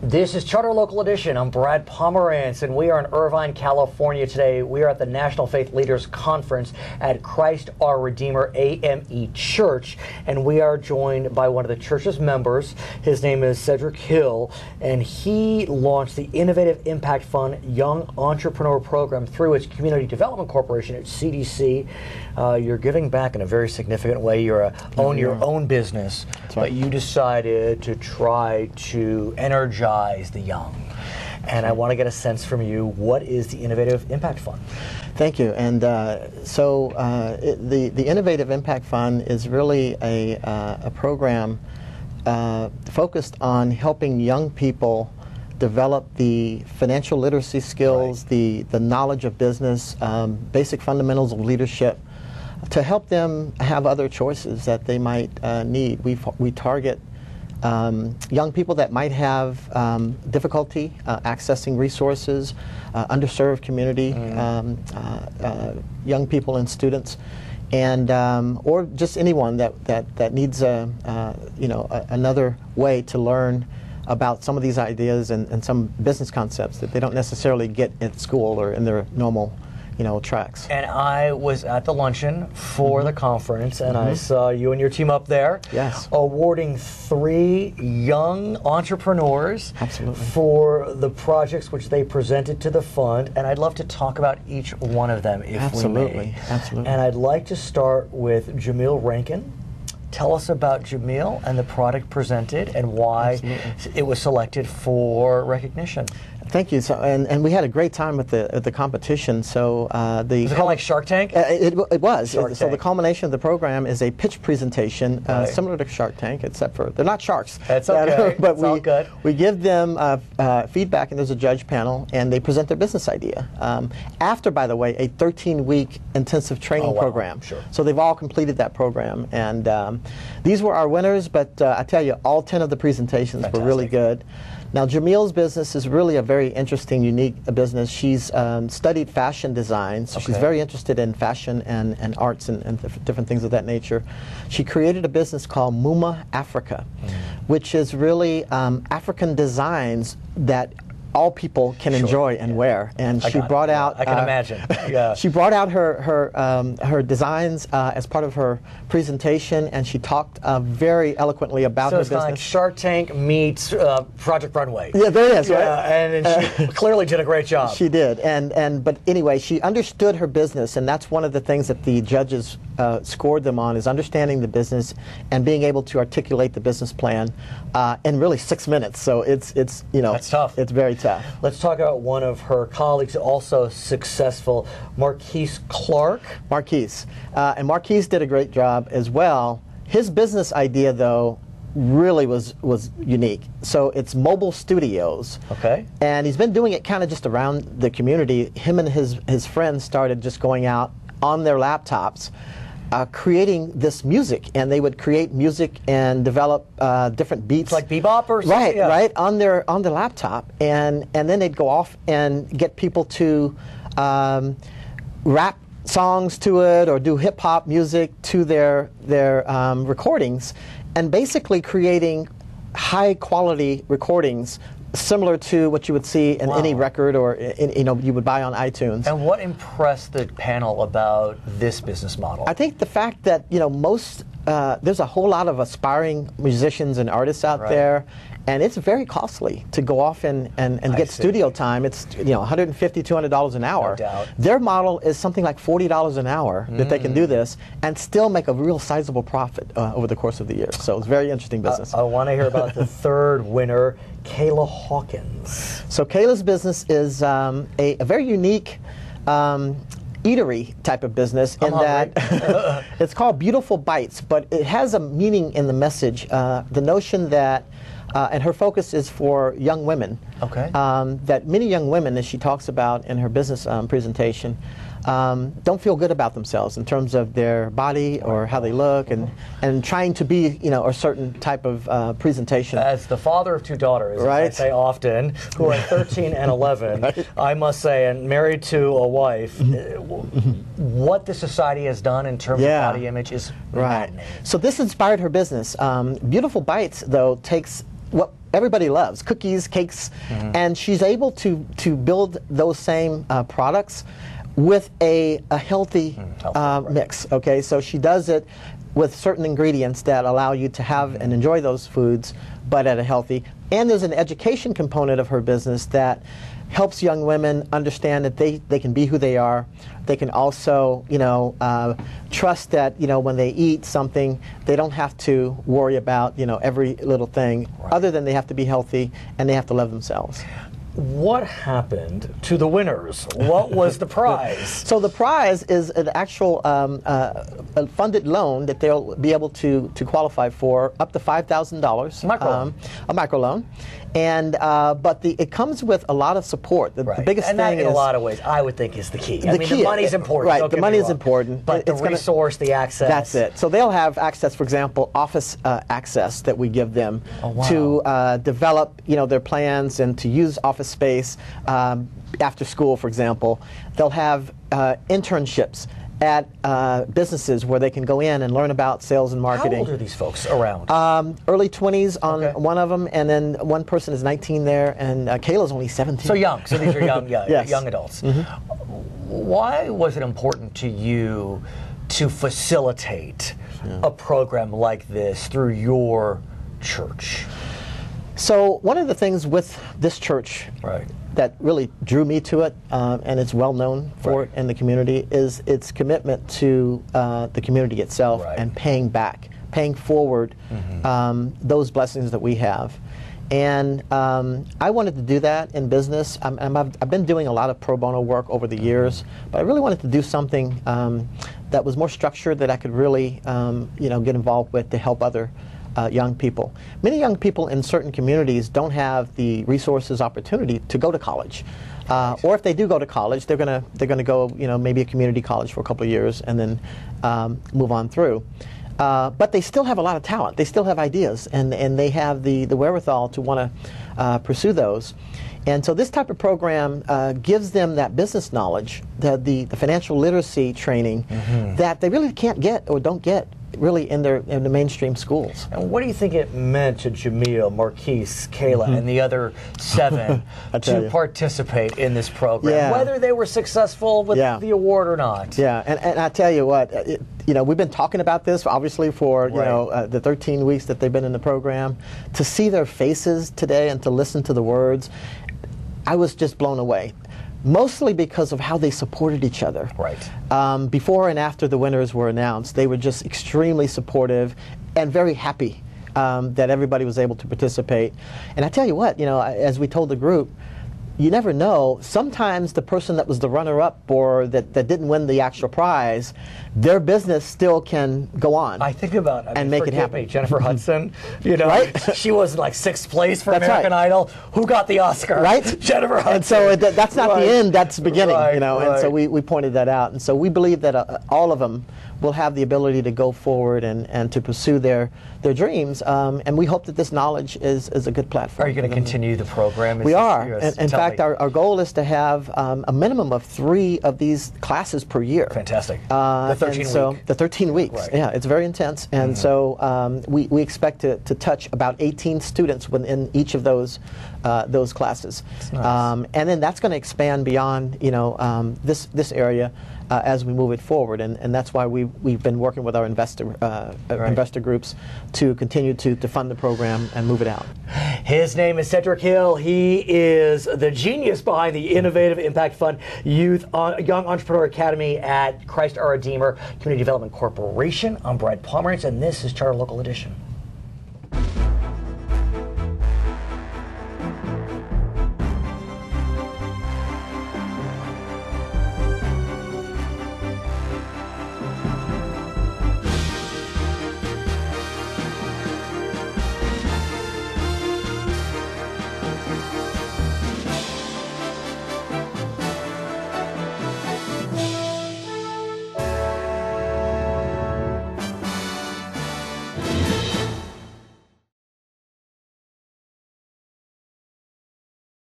This is Charter Local Edition. I'm Brad Pomerance, and we are in Irvine, California today. We are at the National Faith Leaders Conference at Christ Our Redeemer AME Church, and we are joined by one of the church's members. His name is Sedric Hill, and he launched the Innovative Impact Fund Young Entrepreneur Program through its Community Development Corporation at CDC. You're giving back in a very significant way. You own your own business, but you decided to try to energize the young. And I want to get a sense from you, what is the Innovative Impact Fund? Thank you. And the Innovative Impact Fund is really a program focused on helping young people develop the financial literacy skills, the knowledge of business, basic fundamentals of leadership, to help them have other choices that they might need. We target young people that might have difficulty accessing resources, underserved community, young people and students, and or just anyone that needs another way to learn about some of these ideas and some business concepts that they don't necessarily get at school or in their normal tracks. And I was at the luncheon for the conference, and I saw you and your team up there, awarding 3 young entrepreneurs for the projects which they presented to the fund. And I'd love to talk about each one of them, if we may. Absolutely. And I'd like to start with Jamel Rankin. Tell us about Jamel and the product presented and why it was selected for recognition. Thank you. So, and we had a great time at the competition. So was it kind of like Shark Tank? It was. Shark so Tank. The culmination of the program is a pitch presentation similar to Shark Tank, except for they're not sharks. That's okay. But it's all good. We give them feedback, and there's a judge panel, and they present their business idea. After, by the way, a 13-week intensive training program. Sure. So they've all completed that program, and these were our winners. But I tell you, all 10 of the presentations were really good. Now, Jamel's business is really a very interesting, unique business. She's studied fashion design, so she's very interested in fashion and arts and different things of that nature. She created a business called Muma Africa, which is really African designs that all people can enjoy and wear. And she brought out. I can imagine. She brought out her designs as part of her presentation, and she talked very eloquently about her business. So it's like Shark Tank meets Project Runway. Yeah, there it is, right? And she clearly did a great job. She did, but anyway, she understood her business, and that's one of the things that the judges scored them on, is understanding the business and being able to articulate the business plan in really 6 minutes. So it's that's tough. It's very tough. Let's talk about one of her colleagues, also successful, Marquis Clark. And Marquis did a great job as well. His business idea, though, really was unique. So it's mobile studios. Okay. And he's been doing it kind of just around the community. Him and his friends started just going out on their laptops, creating this music, and they would create music and develop different beats. It's like bebop or something? Right, on their laptop, and then they'd go off and get people to rap songs to it or do hip hop music to their recordings, and basically creating high quality recordings similar to what you would see in any record or you would buy on iTunes. And what impressed the panel about this business model? I think the fact that there's a whole lot of aspiring musicians and artists out there, and it's very costly to go off and get studio time. It's $150, $200 an hour. No doubt. Their model is something like $40 an hour that they can do this and still make a real sizable profit over the course of the year. So it's a very interesting business. I want to hear about the third winner, Kayla Hawkins. So Kayla's business is a very unique eatery type of business in that it's called Beautiful Bites, but it has a meaning in the message. The notion that, and her focus is for young women. Okay. That many young women, as she talks about in her business presentation, don't feel good about themselves in terms of their body or how they look, and trying to be a certain type of presentation. As the father of 2 daughters, as I say often, who are 13 and 11, I must say, and married to a wife, what the society has done in terms of body image is maddening. So this inspired her business. Beautiful Bites, though, takes what everybody loves, cookies, cakes, and she's able to build those same products with a healthy mix. Okay, so she does it with certain ingredients that allow you to have and enjoy those foods, but at a healthy. And there's an education component of her business that helps young women understand that they can be who they are. They can also, trust that, when they eat something, they don't have to worry about, every little thing, other than they have to be healthy and they have to love themselves. What happened to the winners? What was the prize? So the prize is an actual a funded loan that they'll be able to qualify for, up to $5,000. Microloan. A microloan. And but it comes with a lot of support. The biggest and thing that, in a lot of ways, I would think is the key. The money's important. Right, the money is important. But the resource, the access. That's it. So they'll have access, for example, office access that we give them to develop, their plans and to use office space after school, for example. They'll have internships at businesses where they can go in and learn about sales and marketing. How old are these folks around? Early 20s on one of them, and then one person is 19 there, and Kayla's only 17. So young. So these are young, Yes. young adults. Why was it important to you to facilitate a program like this through your church? So one of the things with this church that really drew me to it, and it's well known for it in the community, is its commitment to the community itself and paying back, paying forward those blessings that we have. And I wanted to do that in business. I've been doing a lot of pro bono work over the years, but I really wanted to do something that was more structured, that I could really get involved with to help other young people. Many young people in certain communities don't have the resources, opportunity to go to college, or if they do go to college, they're gonna go, maybe a community college for a couple of years and then move on through. But they still have a lot of talent. They still have ideas, and they have the wherewithal to want to pursue those. And so this type of program gives them that business knowledge, the financial literacy training that they really can't get or don't get really in the mainstream schools. And what do you think it meant to Jamel, Marquis, Kayla, and the other 7 to participate in this program, whether they were successful with the award or not? Yeah, and I tell you what, we've been talking about this obviously for the 13 weeks that they've been in the program. To see their faces today and to listen to the words, I was just blown away. Mostly because of how they supported each other. Before and after the winners were announced, they were just extremely supportive and very happy that everybody was able to participate. And I tell you what, as we told the group, you never know. Sometimes the person that was the runner-up or that didn't win the actual prize, their business still can go on. I think about and make it happen. Jennifer Hudson, she was like 6th place for American Idol. Who got the Oscar? Jennifer Hudson. And so that's not the end. That's the beginning. And so we pointed that out. And so we believe that all of them will have the ability to go forward and to pursue their dreams. And we hope that this knowledge is a good platform. Are you going to continue the program? We are. In fact, our goal is to have a minimum of 3 of these classes per year. Fantastic. The 13 weeks. Yeah, it's very intense. And so we expect to touch about 18 students within each of those classes. Nice. And then that's going to expand beyond this area as we move it forward, and that's why we've been working with our investor groups to continue to fund the program and move it out. His name is Sedric Hill. He is the genius behind the Innovative Impact Fund Youth Young Entrepreneur Academy at Christ Our Redeemer Community Development Corporation. I'm Brad Pomerance, and this is Charter Local Edition.